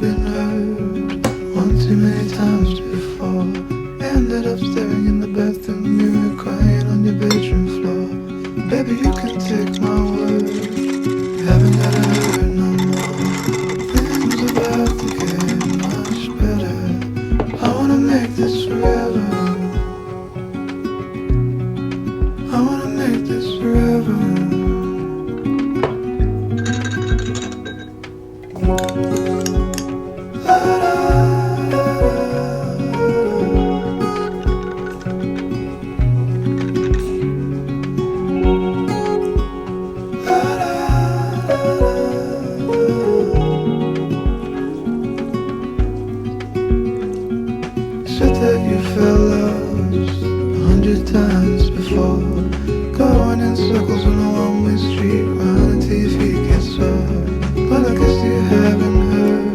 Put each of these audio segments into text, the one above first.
been hurt one too many times before. Ended up staring in the bathroom mirror, crying on your bedroom floor. Baby, you can take my word, you haven't gotta hurt no more. Things about to get much better. I wanna make this forever. I wanna make this forever. Said that you felt lost 100 times before, going in circles on a one-way street, running till your feet get sore. But I guess you haven't heard,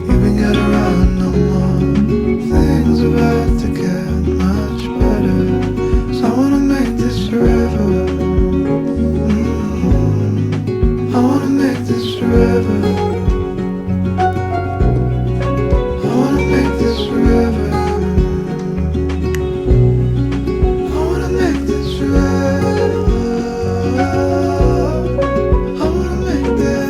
you ain't got around no more. Things about to get much better, so I wanna make this forever. I wanna make this forever. I wanna make this forever. I wanna make this forever. I wanna make this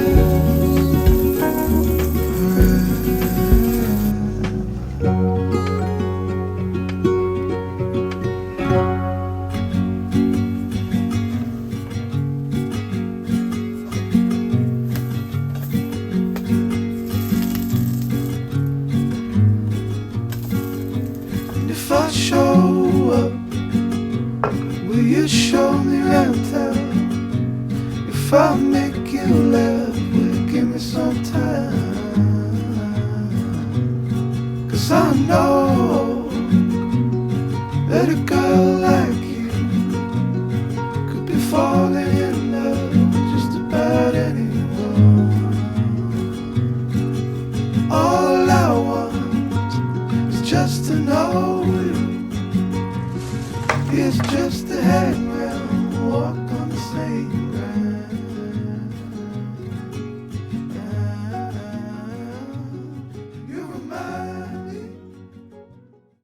And if I show up, will you show me rental? If I make you laugh, will you give me some time? 'Cause I know that a girl like you could be falling in love with just about anyone. All I want is just to know you. It's just